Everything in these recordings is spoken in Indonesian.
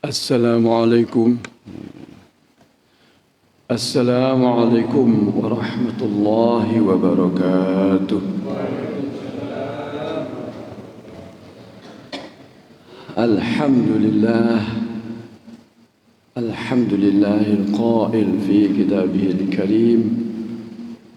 Assalamualaikum. Assalamualaikum warahmatullahi wabarakatuh. Alhamdulillah. Alhamdulillahil qail fi kitabihil karim.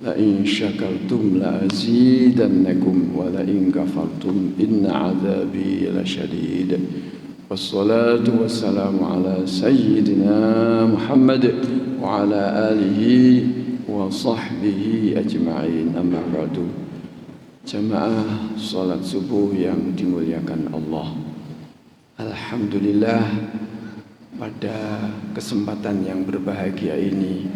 La in syakartum la azidannakum wa la in kafartum inna azabi lasyadid. Wassalatu wassalamu ala sayyidina Muhammad wa ala alihi wa sahbihi ajma'in, amma ba'du. Jamaah salat subuh yang dimuliakan Allah, alhamdulillah pada kesempatan yang berbahagia ini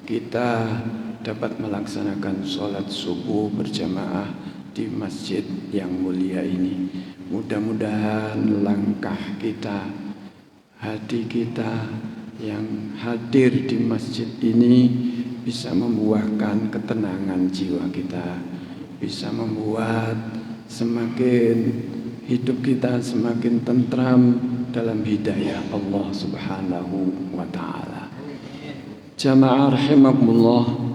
kita dapat melaksanakan salat subuh berjamaah di masjid yang mulia ini. Mudah-mudahan langkah kita, hati kita yang hadir di masjid ini bisa membuahkan ketenangan jiwa kita, bisa membuat semakin hidup kita semakin tentram dalam hidayah Allah Subhanahu wa ta'ala. Jamaah rahimakumullah,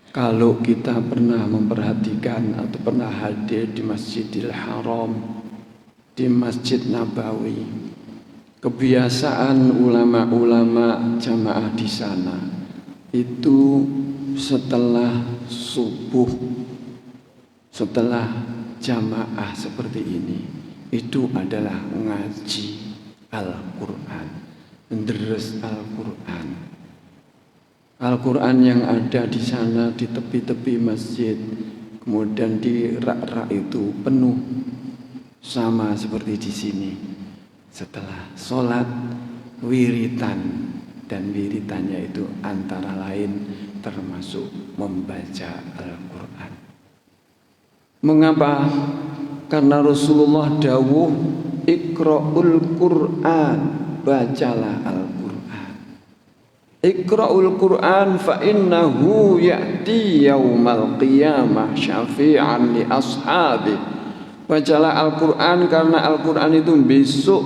kalau kita pernah memperhatikan atau pernah hadir di Masjidil Haram, di Masjid Nabawi, kebiasaan ulama-ulama jamaah di sana itu setelah subuh, setelah jamaah seperti ini, itu adalah ngaji Al-Quran, deres Al-Quran. Al-Quran yang ada di sana di tepi-tepi masjid, kemudian di rak-rak itu penuh, sama seperti di sini. Setelah sholat, wiritan, dan wiritannya itu antara lain termasuk membaca Al-Quran. Mengapa? Karena Rasulullah dawuh, Iqra'ul Quran, bacalah Al-Quran. Iqra'ul Quran fa innahu ya'ti yaumal qiyamah syafi'an li ashabi. Bacalah Al-Quran karena Al-Quran itu besok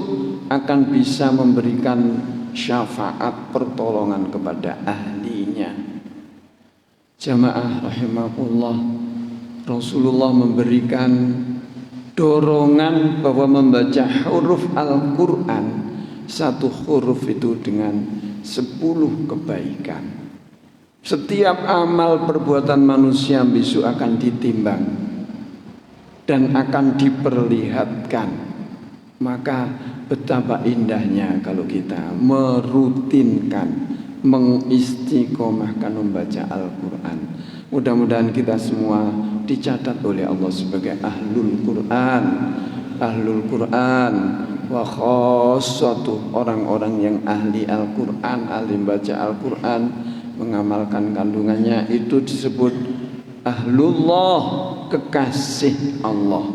akan bisa memberikan syafaat pertolongan kepada ahlinya. Jamaah rahimakumullah, Rasulullah memberikan dorongan bahwa membaca huruf Al-Quran, satu huruf itu dengan 10 kebaikan. Setiap amal perbuatan manusia besok akan ditimbang dan akan diperlihatkan. Maka betapa indahnya kalau kita merutinkan, mengistiqomahkan membaca Al-Quran. Mudah-mudahan kita semua dicatat oleh Allah sebagai ahlul Quran. Ahlul Quran wa khassatu, orang-orang yang ahli Al-Quran, ahli baca Al-Quran, mengamalkan kandungannya, itu disebut ahlullah, kekasih Allah,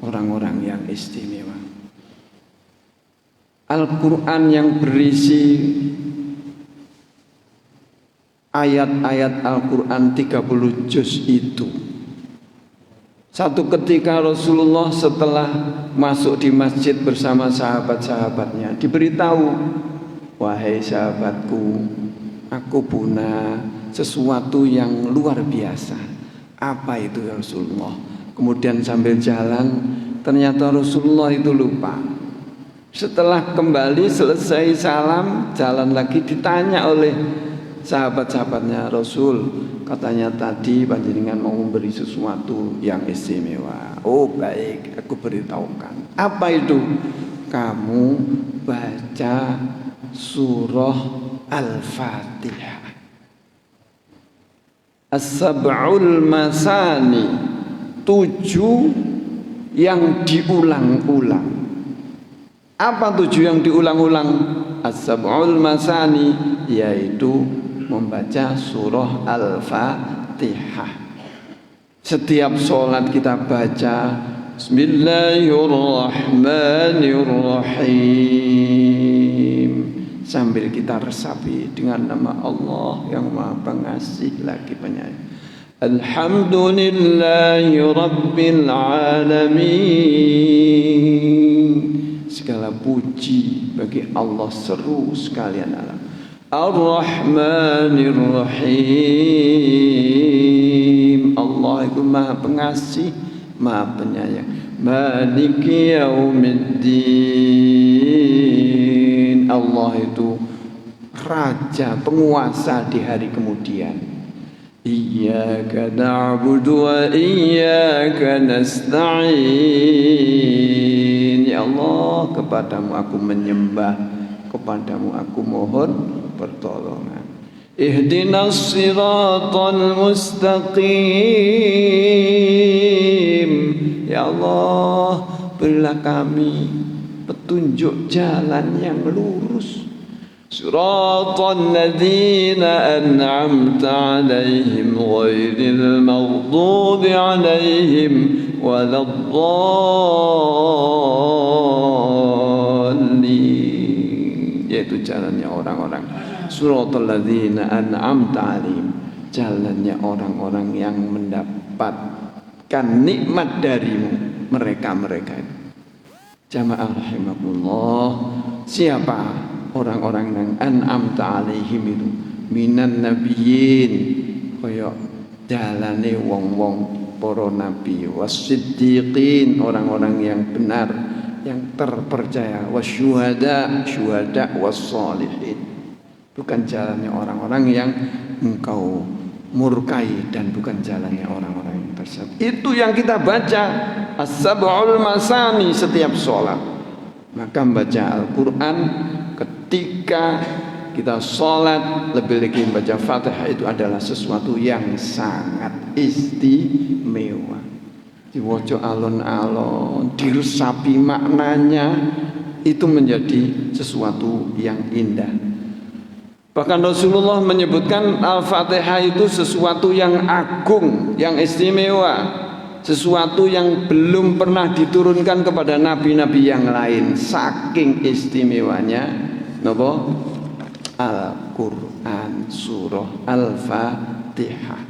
orang-orang yang istimewa. Al-Quran yang berisi ayat-ayat Al-Quran 30 juz itu, satu ketika Rasulullah setelah masuk di masjid bersama sahabat-sahabatnya diberitahu, wahai sahabatku, aku punya sesuatu yang luar biasa. Apa itu ya Rasulullah? Kemudian sambil jalan ternyata Rasulullah itu lupa. Setelah kembali selesai salam, jalan lagi, ditanya oleh sahabat-sahabatnya, Rasul, katanya tadi panjenengan mau memberi sesuatu yang istimewa. Oh baik, aku beritahukan. Apa itu? Kamu baca surah Al-Fatihah, As-Sab'ul Masani, 7 yang diulang-ulang. Apa 7 yang diulang-ulang? As-Sab'ul Masani, yaitu membaca surah Al-Fatihah. Setiap sholat kita baca Bismillahirrahmanirrahim sambil kita resapi dengan nama Allah yang Maha Pengasih lagi Penyayang. Alhamdulillahi Rabbil Alamin. Segala puji bagi Allah seru sekalian alam. Ar-Rahmanir Rahim. Allah itu Maha Pengasih, Maha Penyayang. Maliki Yaumiddin. Allah itu raja, penguasa di hari kemudian. Iyyaka na'budu wa iyyaka nasta'in. Ya Allah, kepadamu aku menyembah, kepadamu aku mohon pertolongan. Ihdinas siratal mustaqim. Ya Allah, berilah kami petunjuk jalan yang lurus. Siratal ladzina an'amta 'alaihim ghairil maghdubi 'alaihim waladdallin. Yaitu jalannya orang-orang siratal ladzina an'amta 'alaihim, jalannya orang-orang yang mendapatkan nikmat darimu, mereka-mereka itu. Jamaah rahimakumullah, siapa orang-orang yang an'amta 'alaihim itu? Minan nabiyyin, kaya jalane wong-wong para nabi, wasiddiqin, orang-orang yang benar, yang terpercaya, wasyuhada, syuhada, wassalihin. Bukan jalannya orang-orang yang engkau murkai, dan bukan jalannya orang-orang yang tersebut. Itu yang kita baca as-sab'ul masani setiap sholat. Maka membaca Al-Quran ketika kita sholat, lebih lagi membaca Fatihah, itu adalah sesuatu yang sangat istimewa. Diwaca alon-alon, diresapi maknanya, itu menjadi sesuatu yang indah. Bahkan Rasulullah menyebutkan Al-Fatihah itu sesuatu yang agung, yang istimewa, sesuatu yang belum pernah diturunkan kepada nabi-nabi yang lain. Saking istimewanya napa? Al-Quran, surah Al-Fatihah.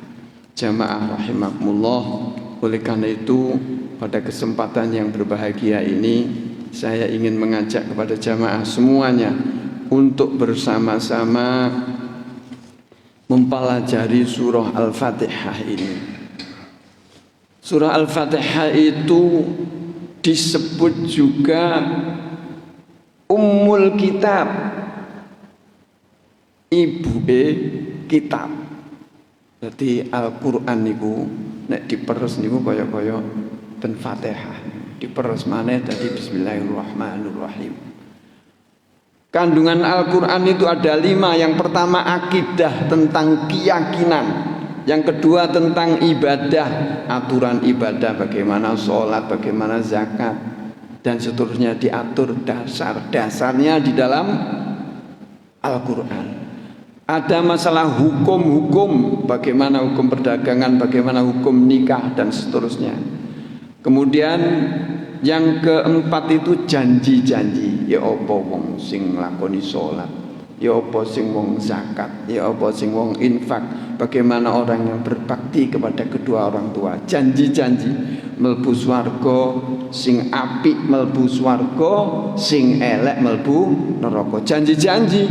Jamaah rahimakumullah, oleh karena itu pada kesempatan yang berbahagia ini, saya ingin mengajak kepada jamaah semuanya untuk bersama-sama mempelajari surah Al-Fatihah ini. Surah Al-Fatihah itu disebut juga Ummul Kitab, ibuke kitab. Jadi Al-Quran niku nek diperes niku kaya-kaya ten Fatihah. Diperes maneh dadi Bismillahirrahmanirrahim. Kandungan Al-Quran itu ada 5. Yang pertama akidah, tentang keyakinan. Yang kedua tentang ibadah, aturan ibadah, bagaimana sholat, bagaimana zakat, dan seterusnya diatur dasarnya di dalam Al-Quran. Ada masalah hukum-hukum, bagaimana hukum perdagangan, bagaimana hukum nikah, dan seterusnya. Kemudian yang keempat itu janji-janji. Ya apa wong sing nglakoni sholat, ya apa sing wong zakat, ya apa sing wong infak, bagaimana orang yang berbakti kepada kedua orang tua. Janji-janji, mlebu swarga sing apik mlebu swarga, sing elek mlebu neraka. Janji-janji.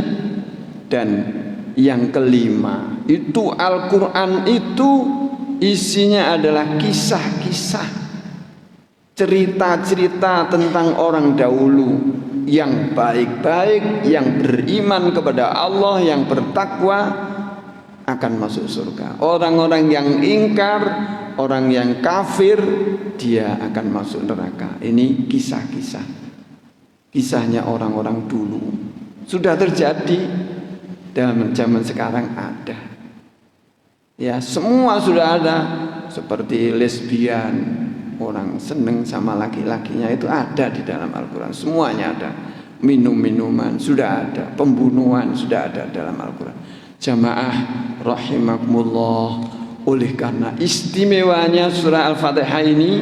Dan yang kelima itu Al-Quran itu isinya adalah kisah-kisah, cerita-cerita tentang orang dahulu yang baik-baik, yang beriman kepada Allah, yang bertakwa akan masuk surga. Orang-orang yang ingkar, orang yang kafir, dia akan masuk neraka. Ini kisah-kisah, kisahnya orang-orang dulu. Sudah terjadi, dalam zaman sekarang ada. Ya, semua sudah ada. Seperti lesbian, orang seneng sama laki-lakinya, itu ada di dalam Al-Quran. Semuanya ada. Minum-minuman sudah ada, pembunuhan sudah ada dalam Al-Quran. Jamaah rahimakumullah, oleh karena istimewanya surah Al-Fatihah ini,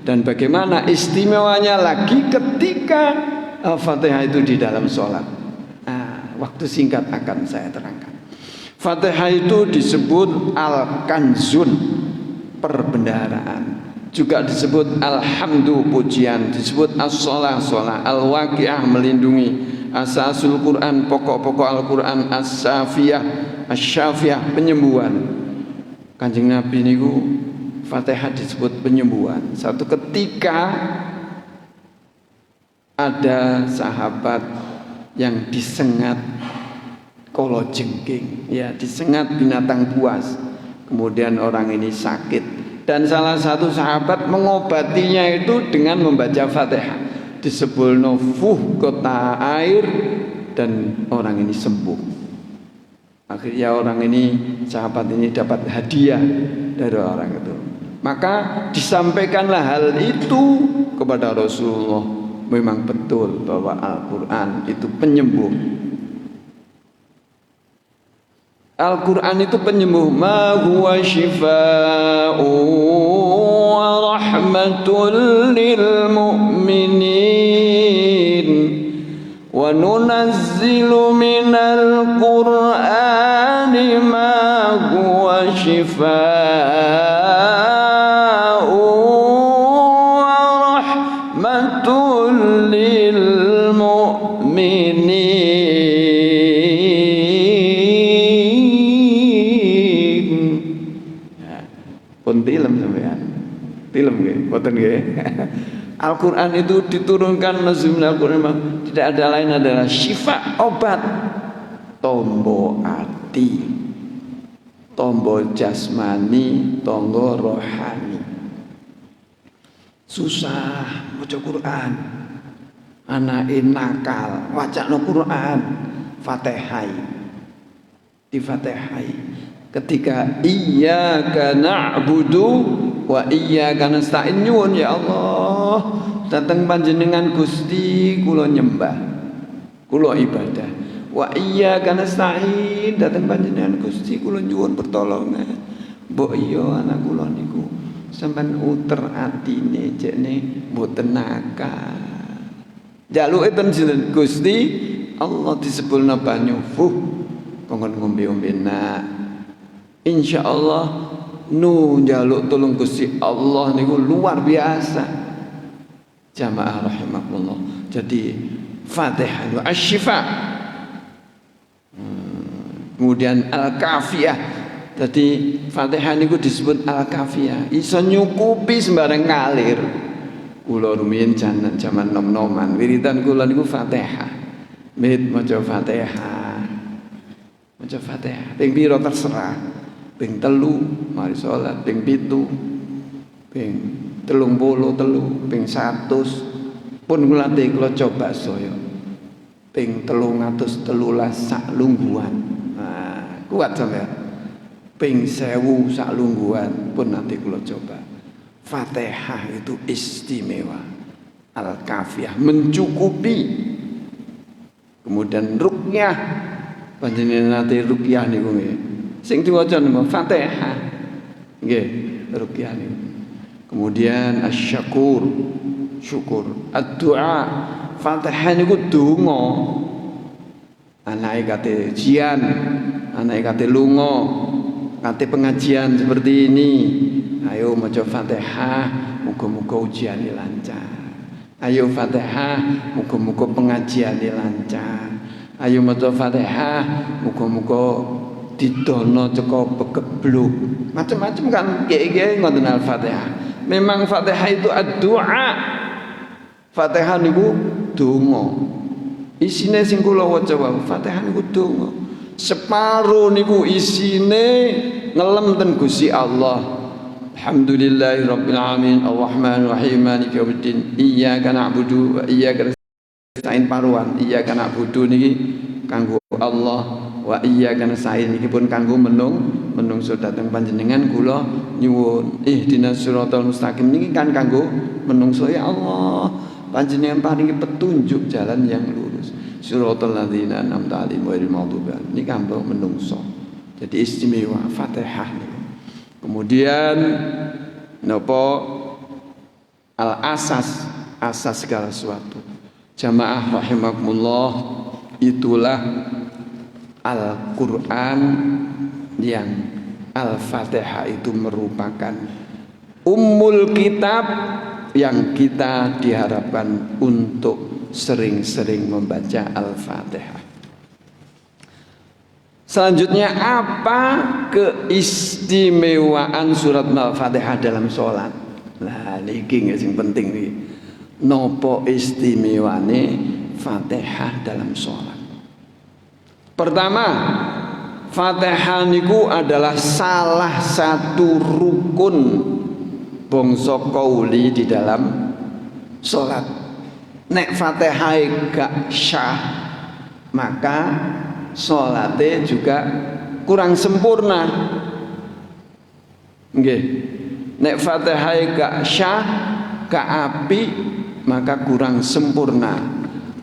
dan bagaimana istimewanya lagi ketika Al-Fatihah itu di dalam sholat. Waktu singkat akan saya terangkan. Fatihah itu disebut Al-Kanzun, perbendaharaan. Juga disebut Alhamdu, pujian. Disebut As-Sholah, sholah. Al-Waqi'ah, melindungi. asasul Quran, pokok-pokok Al-Quran, as-syafiyah, penyembuhan. Kanjeng Nabi niku Fatihah disebut penyembuhan. Satu ketika ada sahabat yang disengat kalajengking, ya, disengat binatang buas. Kemudian orang ini sakit dan salah satu sahabat mengobatinya itu dengan membaca Fatihah. Disebulno fuh kota air dan orang ini sembuh. Akhirnya orang ini, sahabat ini dapat hadiah dari orang itu. Maka disampaikanlah hal itu kepada Rasulullah. Memang betul bahwa Al-Quran itu penyembuh. Al-Quran itu penyembuh. Ma huwa shifa'u wa rahmatul lil mu'minin wa nunazzilu minal Qur'ani ma huwa shifa'u wa rahmatul lil mu'minin. Pun film sampean. Film nggih, boten nggih. Al-Qur'an itu diturunkan nazim Al-Qur'an tidak ada lain adalah syifa, obat, tombo ati, tombo jasmani, tombo rohani. Susah maca Qur'an. Anake nakal, wacana Qur'an, Fatihah. Di Fatihah. Ketika iyyaka na'budu wa iyyaka nasta'in, nyuwun ya Allah dateng panjenengan Gusti kula nyembah, kula ibadah. Wa iyyaka nasta'in, dateng panjenengan Gusti kula nyuwun pertolongan. Mbok iya anak kula niku sampean uter atine jekne mboten nakal. Jaluke ten sinten Gusti Allah disebulna banyu fuh kongkon ngombe-ombe nak. Insyaallah nu njaluk tulung Gusti Allah niku luar biasa. Jamaah rahimakumullah. Jadi Fatihah itu asy-syifa. Kemudian al-kafiyah. Jadi Fatihah niku disebut al-kafiyah. Iso nyukupi sembarang ngalir. Kula rumiyin jaman nom-noman wiridan kula niku Fatihah. Mit maca Fatihah. Maca Fatihah. Ping pira terserah. Ping 3 mari salat, ping 7, ping 33, ping 100 pun kula coba saya. Ping 313 sak lungguhan. Nah, kuat sampean. Ping 1000 sak lungguhan pun nanti kula coba. Fatihah itu istimewa. Al-kafiyah mencukupi. Kemudian ruqyah. Panjenengan nate ruqyah niku nggih. Sing diwaca niku Fatihah. Nggih, ruqyah niku. Kemudian asy-syakur, syukur. Ad-du'a, Fatihah niku donga. Anake kate jian, anake kate lunga, kate pengajian seperti ini. Ayo maca Fatihah, muga-muga ujiane lancar. Ayo Fatihah, muga-muga pengajiane lancar. Ayo maca Fatihah, muga-muga didono ceko bekebluk. Macam-macam kan kiai-kiai ngoten Al-Fatihah. Memang Fatihah itu ad-du'a. Fatihah niku donga. Isine sing kula waca wae Fatihah niku donga. Separo niku isine ngelem ten Gusti Allah. Alhamdulillahirabbil alamin arrahmanir rahim maliki yaumiddin iyyaka na'budu wa iyyaka nasta'in. Paruan iyyaka na'budu niki kanggo Allah, wa iyyaka nasta'in iki pun kanggo menungso dhateng panjenengan kula nyuwun ihdinas siratal mustaqim niki kan kanggo menungso ya Allah panjenengan paringi petunjuk jalan yang lurus siratal ladzina an'amta 'alaihim ghairil maghdubi 'alaihim niki kanggo menungso. Jadi istimewa Fatihah niku. Kemudian napa al-asas, asas segala sesuatu. Jamaah rahimakumullah, itulah Al-Quran yang Al-Fatihah itu merupakan ummul kitab yang kita diharapkan untuk sering-sering membaca Al-Fatihah. Selanjutnya, apa keistimewaan surat Al-Fatihah dalam sholat? Nah, ini yang penting nih. Nopo istimewane Fatihah dalam sholat? Pertama, Fatihah niku adalah salah satu rukun bangsa qauli di dalam sholat. Nek Fatihah gak syah, maka sholatnya juga kurang sempurna. Nggih. Nek Fatihah gak syah, gak apik, maka kurang sempurna.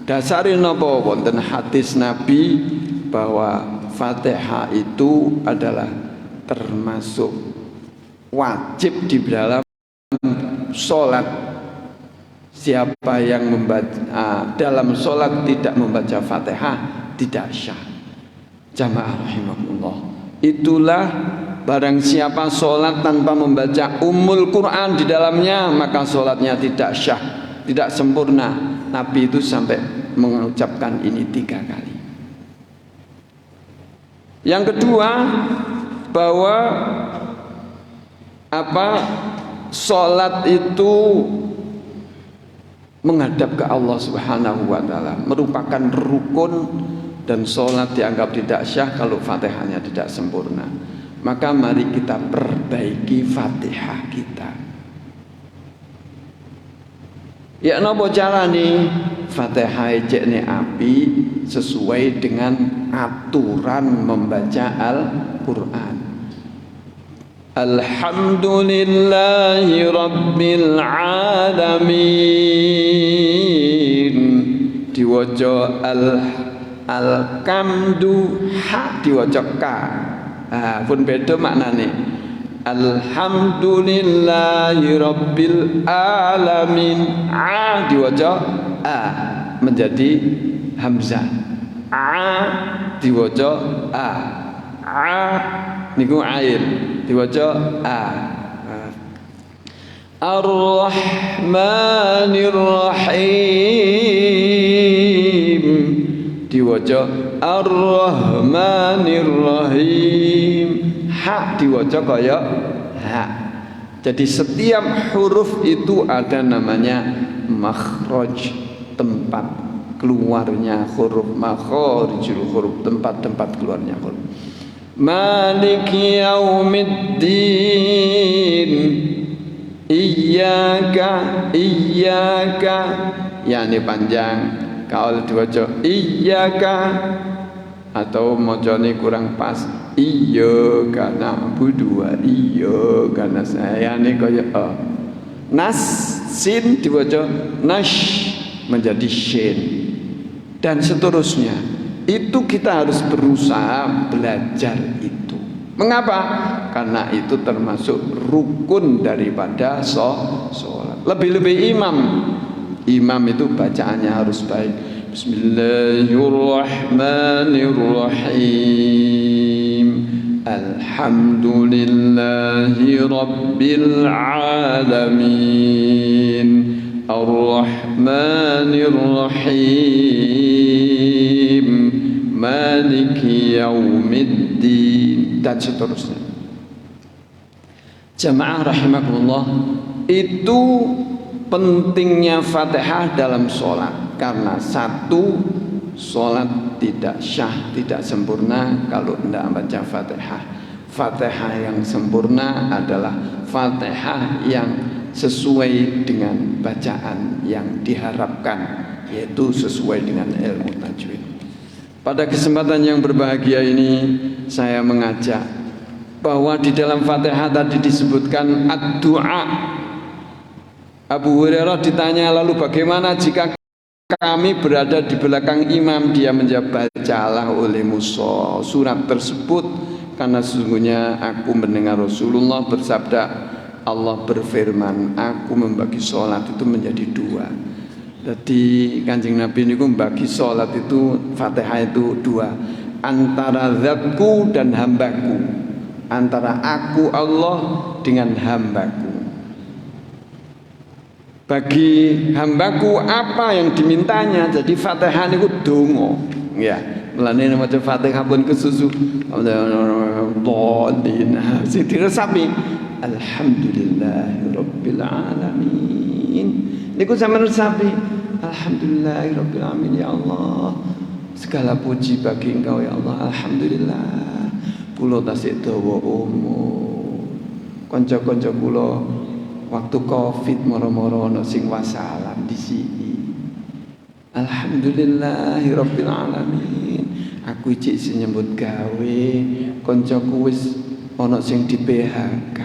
Dasare napa wonten hadis Nabi bahwa Fatihah itu adalah termasuk wajib di dalam sholat. Siapa yang membaca dalam sholat tidak membaca Fatihah tidak syah. Jamaah rahimakumullah. Itulah barang siapa sholat tanpa membaca Ummul Quran di dalamnya, maka sholatnya tidak syah, tidak sempurna. Nabi itu sampai mengucapkan ini 3 kali. Yang kedua, bahwa sholat itu menghadap ke Allah Subhanahu wa taala, merupakan rukun, dan sholat dianggap tidak syah kalau Fatihahnya tidak sempurna. Maka mari kita perbaiki Fatihah kita. Ya napa carane? Fatihah jekne api sesuai dengan aturan membaca Al-Qur'an. Alhamdulillahi Rabbil Alamin. Diwaca Al-Kamdu, ha diwaca ka. Pun beda maknane. Alhamdulillahi Rabbil Alamin. A diwaca a menjadi hamzah. A diwaca a. A niku air diwaca a. Ar-Rahmanir Rahim diwaca Ar-Rahmanir Rahim. Ha diwaca kaya ha. Jadi setiap huruf itu ada namanya makhraj, tempat keluarnya huruf, makharijul huruf, tempat-tempat keluarnya huruf. Maliki yaumiddin. Iyyaka ya ini panjang. Kalau diwaca iyyaka atau macane kurang pas, iyyaka na'budu wa iyyaka nasta'in kaya nas sin diwaca nash menjadi shin, dan seterusnya. Itu kita harus berusaha belajar itu. Mengapa? Karena itu termasuk rukun daripada sholat. Lebih-lebih imam itu bacaannya harus baik. Bismillahirrahmanirrahim. Alhamdulillahi Rabbil Alamin. Ar-Rahmanirrahim. Maliki yaumiddin, dan seterusnya. Jamaah rahimakumullah, itu pentingnya Fatihah dalam sholat. Karena satu, sholat tidak syah, tidak sempurna kalau tidak baca Fatihah. Fatihah yang sempurna adalah Fatihah yang sesuai dengan bacaan yang diharapkan, yaitu sesuai dengan ilmu tajwid. Pada kesempatan yang berbahagia ini, saya mengajak bahwa di dalam Fatihah tadi disebutkan ad-du'a. Abu Hurairah ditanya, lalu bagaimana jika kami berada di belakang imam? Dia menjawab, bacalah olehmu surat tersebut, karena sesungguhnya aku mendengar Rasulullah bersabda, Allah berfirman, aku membagi sholat itu menjadi 2. Jadi Kanjeng Nabi ini membagi sholat itu, Fatihah itu 2, antara zatku dan hambaku, antara aku Allah dengan hambaku. bagi hambaku apa yang dimintanya. Jadi Fatihah niku donga. Ya, mulane maca Fatihah pun kesusu. Dhalin. Sing diresapi alhamdulillahirabbil alamin. Niku sampeyan resapi alhamdulillahirabbil alamin ya Allah. Segala puji bagi Engkau ya Allah. Alhamdulillah. Kula tasih dawa umur. Kanca-kanca kula waktu Covid moro-moro ana sing wasalam di sini. Alhamdulillahirabbil alamin. Aku iki sing nyambut gawe, kancaku wis ana sing di PHK.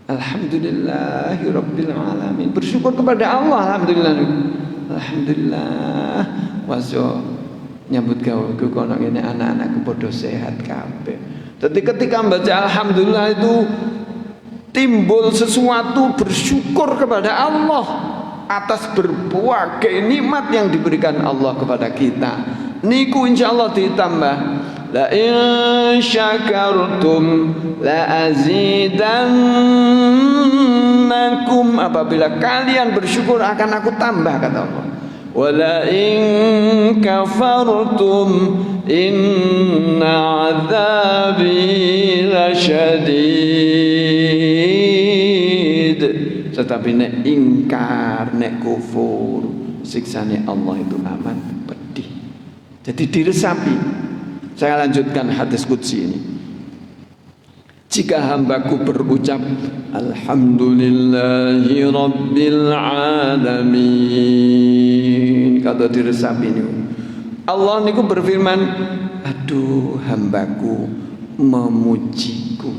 Alhamdulillahirabbil alamin. Bersyukur kepada Allah alhamdulillah. Alhamdulillah. Waso nyambut gawe ku kono ngene anak-anakku padha sehat kabeh. Jadi ketika membaca alhamdulillah itu timbul sesuatu bersyukur kepada Allah atas berbagai nikmat yang diberikan Allah kepada kita. Niku insyaallah ditambah la in syakartum la azidannakum, apabila kalian bersyukur akan aku tambah kata Allah. Wala in kafartum inna azabi lasyadid. Tetapi nek ingkar, nek kufur, siksane Allah itu amat pedih. Jadi diresapi. Saya lanjutkan hadis qudsi ini. Jika hambaku berucap alhamdulillahi rabbil alamin, kata diresapi ini, Allah niku berfirman, aduh hambaku memujiku.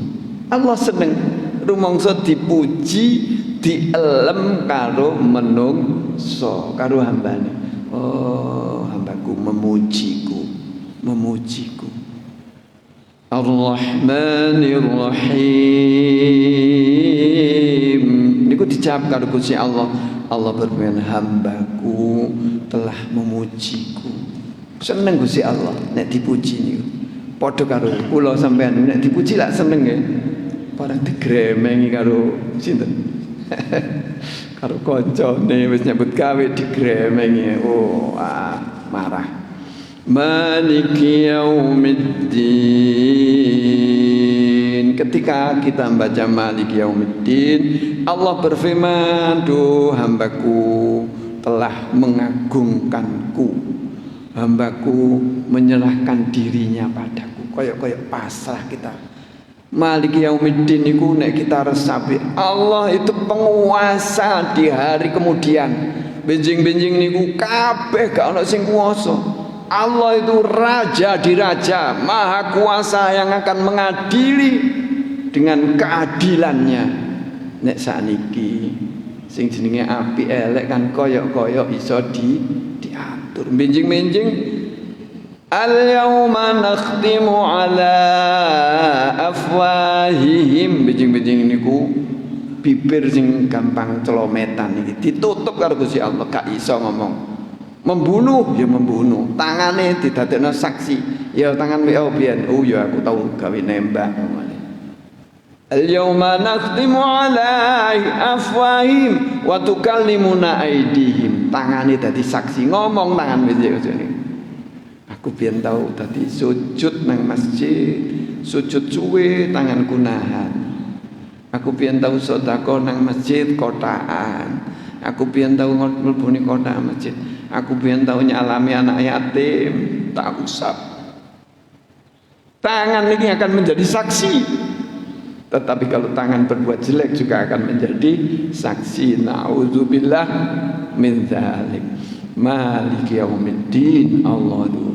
Allah seneng rumangsa dipuji, dielem karo menungso, karo hambane. Oh hambaku memujiku, memujiku. Ar-Rahmanir Rahim. Niku dijawab karo Gusti Allah. Allah berfirman, hambaku telah memujiku. Seneng Gusti Allah nek dipuji niku. Padha karo kula sampean nek dipuji lak seneng nggih. Barang digremengi karo sinten? Karo kancane wis nyambut gawe digremengi. Oh, marah. Maliki yaumiddin. Ketika kita membaca Maliki yaumiddin, Allah berfirman, duh hambaku telah mengagungkanku, hambaku menyerahkan dirinya padaku. Koyok-koyok pasrah kita. Maliki yaumiddin itu nek kita resapi, Allah itu penguasa di hari kemudian. Benjing-benjing niku kabeh gak ono sing kuwasa. Allah itu raja di raja, maha kuasa yang akan mengadili dengan keadilannya. Nek sakniki sing jenenge api elek kan koyok-koyok iso diatur. Benjing-benjing al-yauma nakhtimu ala afwahihim. Benjing-benjing niku bibir sing gampang celometan iki ditutup karo Gusti Allah, gak iso ngomong. Membunuh ya membunuh, tangane didadekno saksi ya tangan oh biyen oh ya aku tahu gawe nembak. Al-yauma nakhtimu ala afwahim wa tukallimuna aydihim. Tangane dadi saksi, ngomong tangan wis. Aku biyen tahu dadi sujud nang masjid, sujud suwe tanganku nahan. Aku biyen tahu sedekah nang masjid kotaan. Aku biyen tahu mlebune kotaan masjid. Aku biyen tahu nyalami anak yatim, tak usah. Tangan ini akan menjadi saksi. Tetapi kalau tangan berbuat jelek juga akan menjadi saksi. Nauzubillah min dzalik. Maliki yaumiddin. Allah itu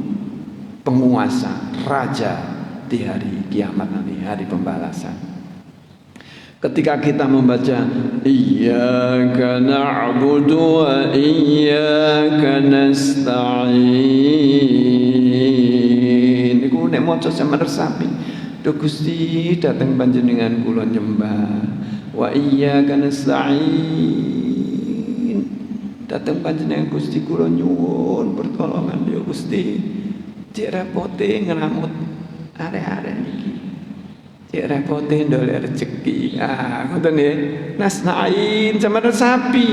penguasa, raja di hari kiamat nanti, hari pembalasan. Ketika kita membaca Iyyaka na'budu wa iyyaka nasta'in, iku nek maca sampeyan resapi, Duh Gusti dateng panjenengan kula nyembah, wa iyyaka nasta'in, dateng panjenengan Gusti kula nyuwun pertolongan ya Gusti. Cek repote ngramut arek-arek niki. Cek repote ndolek rezeki. Ngoten nggih. Nasta'in sampeyan resapi.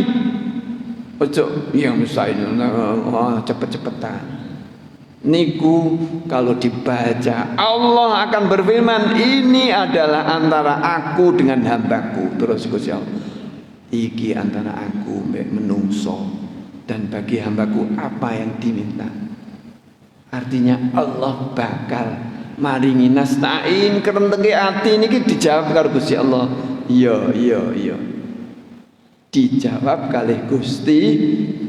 Ojo yang misalnya cepet-cepetan. Niku kalau dibaca Allah akan berfirman, ini adalah antara aku dengan hambaku. Terus Gusti Allah, iki antara aku mbek menungso, dan bagi hambaku apa yang diminta. Artinya Allah bakal maringi nasta'in kerentenge ati niki dijawab karo Gusti Allah. Iya. Dijawab kalih Gusti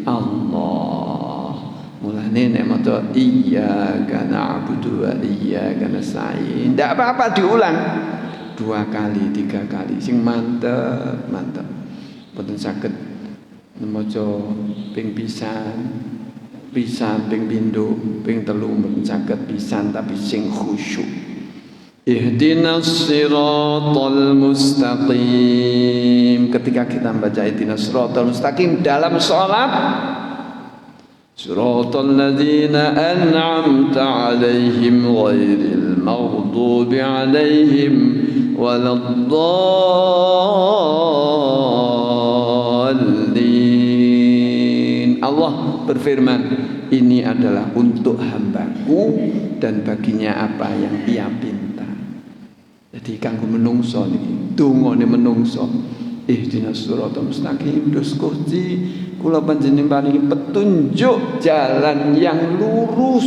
Allah. Mulane nek maca iyyaka na'budu wa iyyaka nasta'in, ndak apa-apa diulang 2 kali 3 kali sing mantep. Mboten saged maca ping pisan ping pindho ping telu mboten saged pisan, tapi sing khusyuk. Ihdinas siratal mustaqim. Ketika kita membaca ihdinas siratal mustaqim dalam salat, siratal ladzina an'amta 'alaihim ghairil maghdubi 'alaihim waladdallin. Allah berfirman, ini adalah untuk hambaku dan baginya apa yang ia pinta. Jadi kanggo menungso niki, dungane menungso. Ihdinas siratal mustaqim, dus Gusti kula panjenengan paringi petunjuk jalan yang lurus,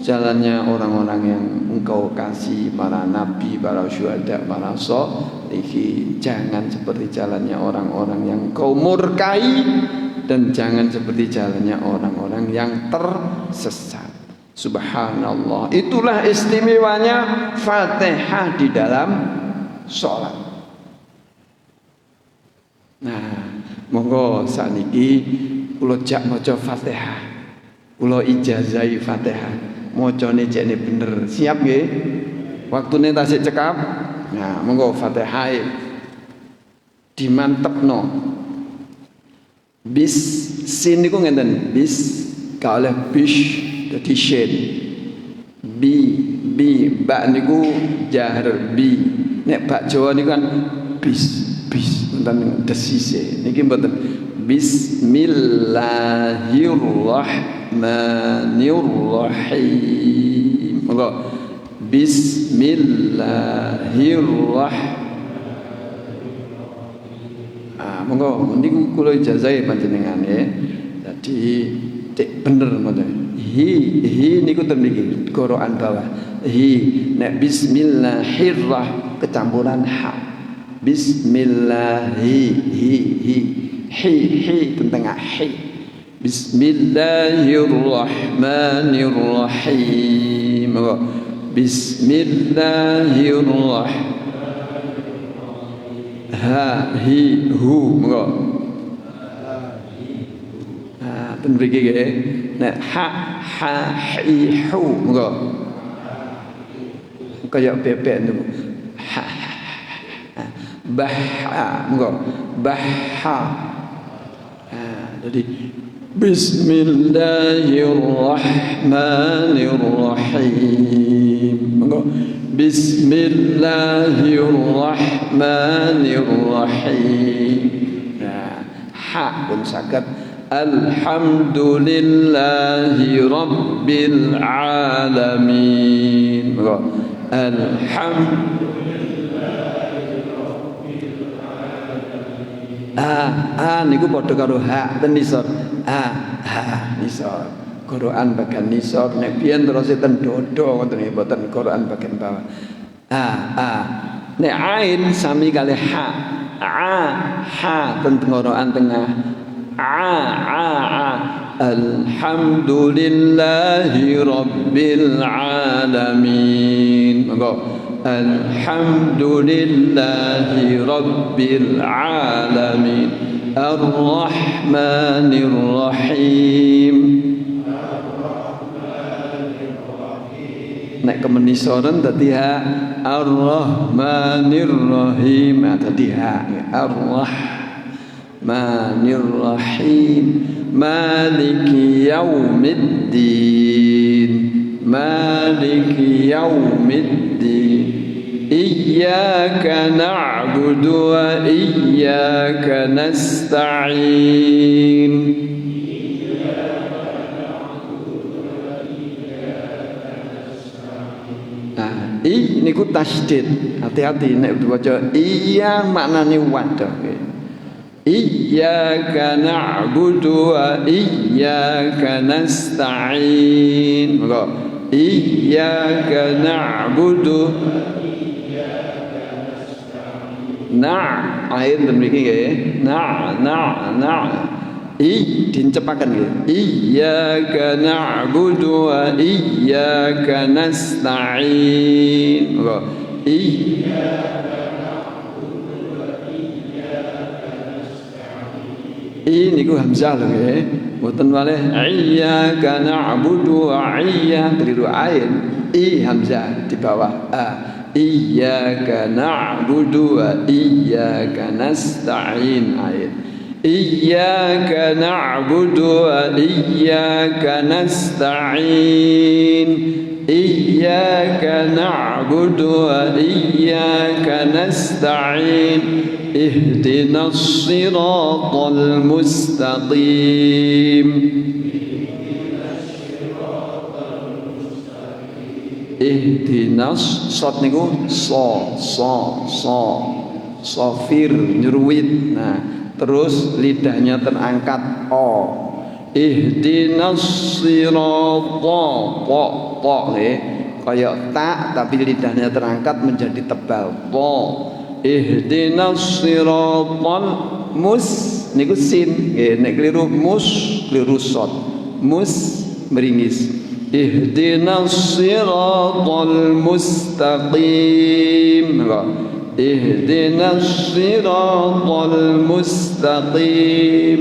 jalannya orang-orang yang Engkau kasih, para nabi, para syuhada, para sholihin. Jangan seperti jalannya orang-orang yang Engkau murkai, dan jangan seperti jalannya orang-orang yang tersesat. Subhanallah, itulah istimewanya Fatihah di dalam sholat. Nah, monggo saniki kula jak maca Fatihah, kula ijazahi Fatihah, macane jekne bener. Siap nggih? Waktune tasik cekap. Nah, monggo Fatihah dimantepno. Bis sin niku ngenten, bis ka oleh bish dadi shin. Bi ba niku jahar bi. Nek bak Jawa niku kan bis enten desise. Niki mboten. Bismillahirrahmanirrahim. Monggo. Bismillahirrahmanirrahim. Monggo niku kula ijazahi panjenengan nggih. Dadi cek bener ngoten. Hi niku ten mriki Quran bawah. Hi nek bismillahirrahmanirrahim kecampuran ha. Hi tentang hi. Bismillahirrahmanirrahim. Bismillahirrahmanirrahim. Ha hi hu monggo. Ten mriki nggih. Nek ha hi hu monggo. Kaya bebek niku. Ha Baha, monggo. Baha. Jadi Bismillahirrahmanirrahim. Monggo. Bismillahirrahmanirrahim. Nah, ha pun saged. Alhamdulillahi rabbil alamin. Monggo. Niku padha karo ha ten nisor. Nisor. Quran bagian nisor, nek biyen terus ten dodo ngoten nggih, mboten Quran bagian bawah. Nek ain sami kali ha. Ha ten tenggorokan tengah. Alhamdulillahi rabbil alamin. Monggo. Alhamdulillahi rabbil alamin. Ar-Rahmanir Rahim. Nek kemenisoran dadi ha. Ar-Rahmanir Rahim dadi ha. Ar-Rahmanir Rahim. Maliki yaumiddin. Maliki yaumiddin. Iyyaka na'budu wa iyyaka nasta'in. niku tasydid. Hati-hati nek diwaca iya maknane wadah. Iyyaka na'budu wa iyyaka nasta'in. Maka iyyaka na'budu ain mriki nggih. Dicepaken nggih. Iyyaka na'budu wa iyyaka nasta'in. Maka ini ku hamzah lho nggih. Mboten malih iyyaka na'budu wa iyyaka keliru ain. Hamzah di bawah a. Iyyaka na'budu wa iyyaka nasta'in ain. Iyyaka na'budu wa iyyaka nasta'in. Iyyaka na'budu wa iyyaka nasta'in. Ihdinas siratal mustaqim. Ihdinas sot niku sofir nyruwit. Nah, terus lidahnya terangkat o. Ihdinas siratal po kayak tak tapi lidahnya terangkat menjadi tebal po. Ihdinas siratal niku sin nggih, nek keliru keliru sot. Meringis. Ihdinas siratal mustaqim. Ihdinas siratal mustaqim.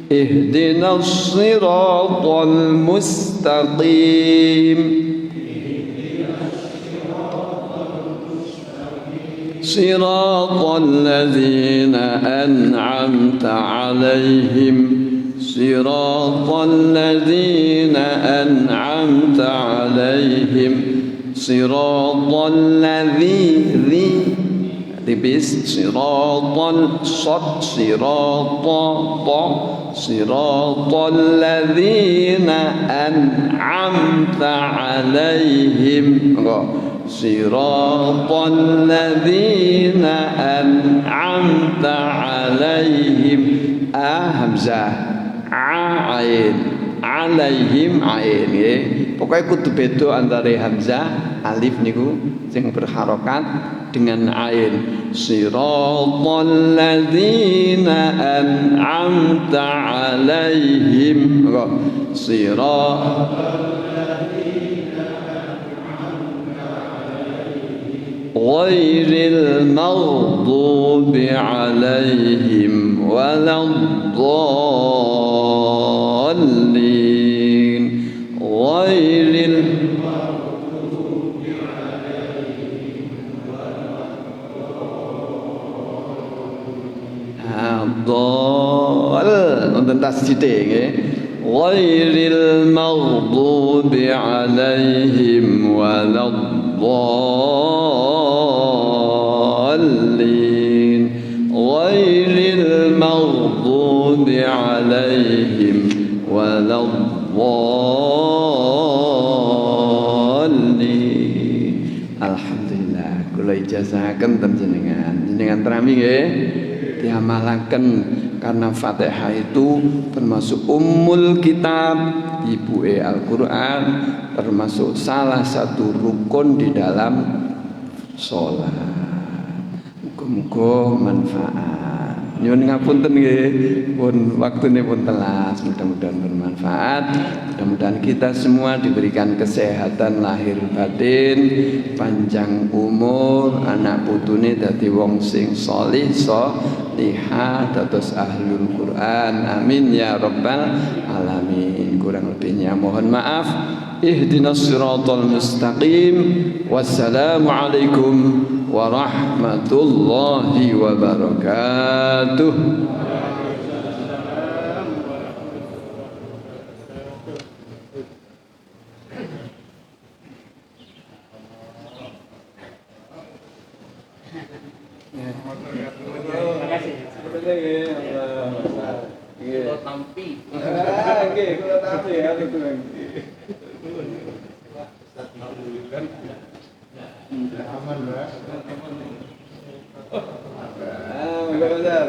Ihdinas siratal mustaqim. Siratal ladzina an'amta 'alaihim. Siratal ladzina an'amta 'alaihim. Siratal ladzi tipis. Siratal sot siratal ladzina an'amta 'alaihim. Siratal ladzina an'amta 'alaihim. Hamzah ain alaihim ain nggih. Pokoke kudu beda antara hamzah alif niku sing berharokat dengan ain. Siratal ladzina an'amta 'alaihim. Ghairil maghdubi 'alaihim waladdallin. Ghairil maghdubi 'alaihim waladdallin. Wonten tasdite nggih. Ghairil maghdubi 'alaihim waladdallin. Ghairil maghdubi 'alaihim waladdallin. Alhamdulillah kula ijazahaken jenengan terami nggih. Diamalaken karena Fatihah itu termasuk ummul kitab, ibuke Al-Qur'an, termasuk salah satu rukun di dalam sholat. Muga-muga manfaat. Nyuwun ngapunten nggih, pun waktune pun telas, mudah-mudahan bermanfaat. Mudah-mudahan kita semua diberikan kesehatan lahir batin, panjang umur, anak putune dadi wong sing sholih sholihah, dados ahlul Quran. Amin ya rabbal alamin. Kurang lebihnya mohon maaf. Ihdinas siratal mustaqim. Wassalamualaikum warahmatullahi wabarakatuh. Terima kasih. Kula tampi. Nggih, kula tampi ya itu. Aman, Mas. Enggak benar.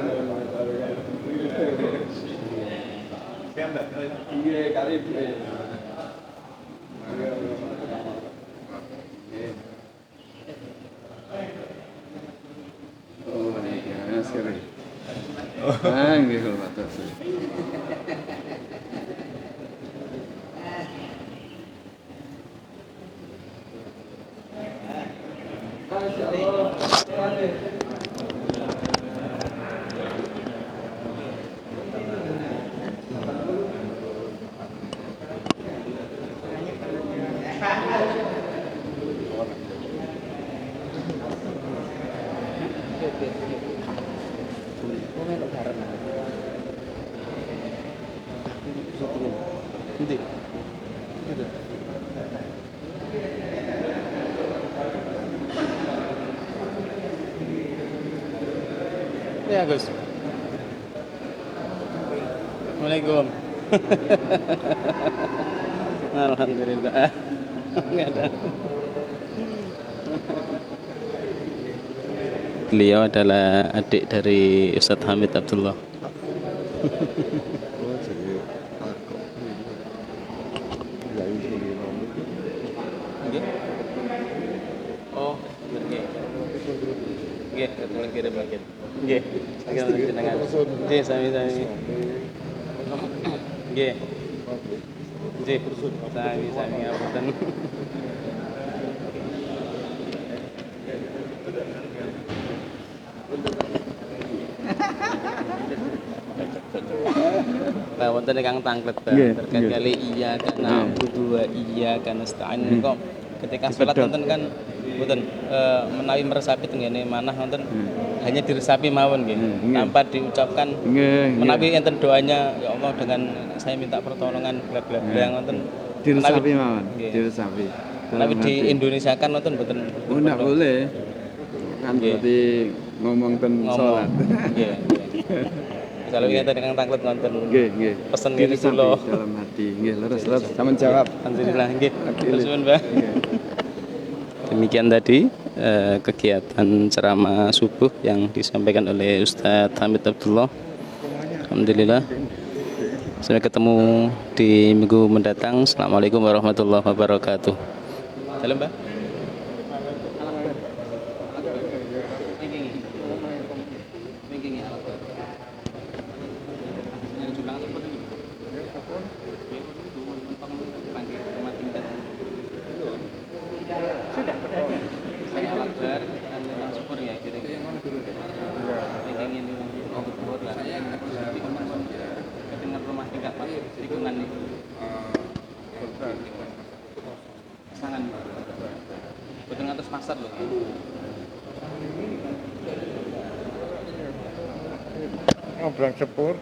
Iya, karib. Oh, ini sekali. Nggih kalau batas. Ya Gus. Assalamualaikum. Alhamdulillah. Enggak ada. Beliau adalah adik dari Ustadz Hamid Abdullah. Oh, nggih. Nggih, ketulung kira bagian. Nggih, saking jenengan. Nggih, sami-sami. Nggih. Nggih, sami-sami ngapunten. Nah, wonten ingkang tanglet terkait kali iya kana na'budu wa iya kana nasta'in kok ketika salat wonten kan mboten menawi meresapi tenggene manah wonten hanya diresapi mawon nggih tanpa diucapkan menawi enten doanya ya Allah dengan saya minta pertolongan bla bla bla wonten Diresapi mawon, diresapi. Menawi di Indonesia kan wonten mboten Enggak boleh. Kan berarti ngomong ten salat. Nggih. Kalau ingin tadi kang tanglet nonton Nggih. pesen ngene kula Dalam hati. Nggih, leres. Sampeyan jawab. Alhamdulillah nggih. Nuwun, Mbah. Demikian tadi kegiatan ceramah subuh yang disampaikan oleh Ustadz Hamid Abdullah. Alhamdulillah. Sampai ketemu di minggu mendatang. Assalamualaikum warahmatullahi wabarakatuh. Salam, Mbah. Nyobrang sepur,